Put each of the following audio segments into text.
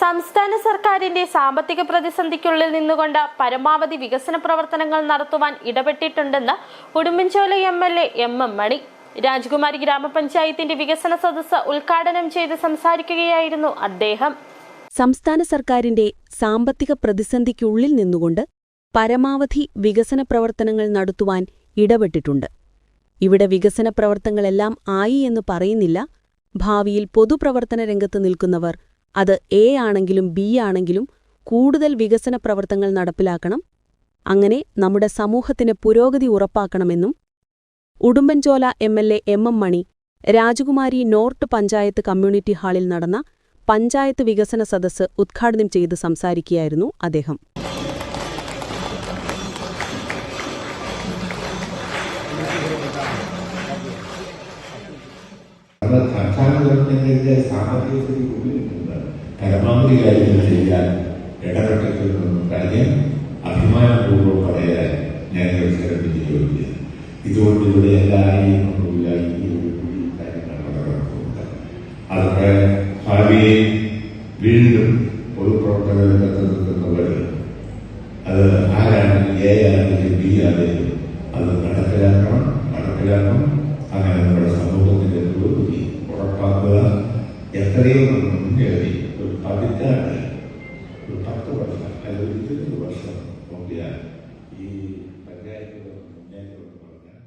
സംസ്ഥാന സർക്കാരിന്റെ സാമ്പത്തിക പ്രതിസന്ധിക്കുള്ളിൽ നിന്നുകൊണ്ട് പരമാവധി വികസന പ്രവർത്തനങ്ങൾ നടത്തുവാൻ ഇടപെട്ടിട്ടുണ്ടെന്ന് ഉടുമ്പൻചോല എം.എൽ.എ. എം.എം. മണി രാജകുമാരി ഗ്രാമപഞ്ചായത്തിന്റെ വികസന സദസ്സ് ഉദ്ഘാടനം ചെയ്ത് സംസാരിക്കുകയായിരുന്നു അദ്ദേഹം. സംസ്ഥാന സർക്കാരിന്റെ സാമ്പത്തിക പ്രതിസന്ധിക്കുള്ളിൽ നിന്നുകൊണ്ട് പരമാവധി വികസന പ്രവർത്തനങ്ങൾ നടത്തുവാൻ ഇടപെട്ടിട്ടുണ്ട്. ഇവിടെ വികസന പ്രവർത്തനങ്ങളെല്ലാം ആയി എന്ന് പറയുന്നില്ല. ഭാവിയിൽ പൊതുപ്രവർത്തന രംഗത്ത് നിൽക്കുന്നവർ, അത് എ ആണെങ്കിലും ബി ആണെങ്കിലും, കൂടുതൽ വികസന പ്രവർത്തനങ്ങൾ നടപ്പിലാക്കണം. അങ്ങനെ നമ്മുടെ സമൂഹത്തിന് പുരോഗതി ഉറപ്പാക്കണമെന്നും ഉടുമ്പൻചോല എം.എൽ.എ. എം.എം. മണി രാജകുമാരി നോർത്ത് പഞ്ചായത്ത് കമ്മ്യൂണിറ്റി ഹാളിൽ നടന്ന പഞ്ചായത്ത് വികസന സദസ്സ് ഉദ്ഘാടനം ചെയ്ത് സംസാരിക്കുകയായിരുന്നു അദ്ദേഹം. സംസ്ഥാന ഗവൺമെന്റിന്റെ സാമ്പത്തിക സ്ഥിതി ഉള്ളിലിട്ടുണ്ട് പരമാവധി കാര്യങ്ങൾ ചെയ്യാൻ ഇടപെട്ടിട്ടുണ്ടെന്നും കാര്യം അഭിമാനപൂർവ്വം പറയാൻ ഞാൻ അവസരമില്ല. ഇതുകൊണ്ട് ഇവിടെ എല്ലാവരെയും ഒന്നുമില്ല, ഈ ഒരു കാര്യങ്ങൾ നടക്കുന്നുണ്ട്. അതൊക്കെ ഭാവിയെ വീണ്ടും പൊതുപ്രവർത്തന രംഗത്ത് നിൽക്കുന്നവർ, അത് ആരാണെങ്കിലും എ ആണെങ്കിലും ബി ആണെങ്കിലും അത് നടപ്പിലാക്കണം. അങ്ങനെ നമ്മുടെ സമൂഹത്തിന്റെ പുരോഗതി ഉറപ്പാക്കുക. എത്രയോ മുന്നേറി ഒരു പതിറ്റാണ്ട്, ഒരു 10 വർഷം അല്ലെങ്കിൽ 20 വർഷം നോക്കിയാൽ ഈ പഞ്ചായത്തുകൾ മുന്നേറ്റം പറഞ്ഞാൽ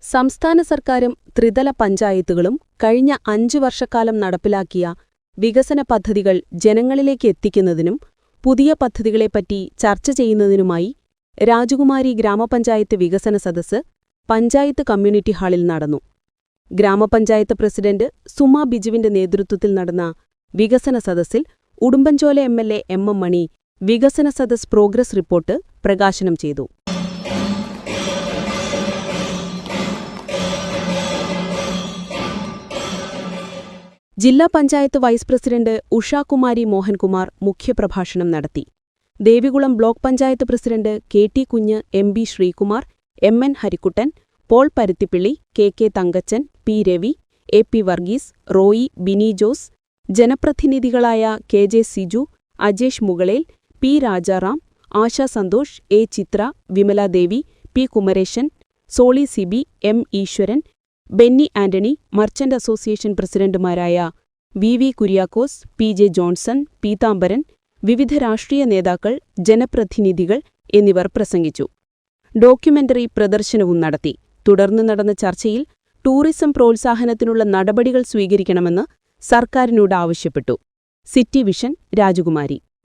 സംസ്ഥാന സർക്കാരും ത്രിതല പഞ്ചായത്തുകളും കഴിഞ്ഞ 5 വർഷക്കാലം നടപ്പിലാക്കിയ വികസന പദ്ധതികൾ ജനങ്ങളിലേക്ക് എത്തിക്കുന്നതിനും പുതിയ പദ്ധതികളെപ്പറ്റി ചർച്ച ചെയ്യുന്നതിനുമായി രാജകുമാരി ഗ്രാമപഞ്ചായത്ത് വികസന സദസ്സ് പഞ്ചായത്ത് കമ്മ്യൂണിറ്റി ഹാളിൽ നടന്നു. ഗ്രാമപഞ്ചായത്ത് പ്രസിഡന്റ് സുമ ബിജുവിന്റെ നേതൃത്വത്തിൽ നടന്ന വികസന സദസ്സിൽ ഉടുമ്പൻചോല എം.എൽ.എ. എം.എം. മണി വികസന സദസ് പ്രോഗ്രസ് റിപ്പോർട്ട് പ്രകാശനം ചെയ്തു. ജില്ലാ പഞ്ചായത്ത് വൈസ് പ്രസിഡന്റ് ഉഷാകുമാരി മോഹൻകുമാർ മുഖ്യപ്രഭാഷണം നടത്തി. Devikulam block panchayat president K T. Kunju, M B. Sreekumar, M N. Harikuttan, Paul Paruthippilly, K K. Thankachan, P. Ravi, A P. Varghese, Roy, Bini Jose, ജനപ്രതിനിധികളായ K J. Siju, Ajesh Mukalel, P. Rajaram, Asha Santhosh, A. Chitra, Vimaladevi, P. Kumaresan, Soli Sibi, M. Eswaran, Benny Antony, merchant association പ്രസിഡന്റുമാരായ V. Kuriakose, P. J. Johnson, Peethambaran, വിവിധ രാഷ്ട്രീയ നേതാക്കൾ, ജനപ്രതിനിധികൾ എന്നിവർ പ്രസംഗിച്ചു. ഡോക്യുമെന്ററി പ്രദർശനവും നടത്തി. തുടർന്ന് നടന്ന ചർച്ചയിൽ ടൂറിസം പ്രോത്സാഹനത്തിനുള്ള നടപടികൾ സ്വീകരിക്കണമെന്ന് സർക്കാരിനോട് ആവശ്യപ്പെട്ടു. സിറ്റി വിഷൻ രാജകുമാരി.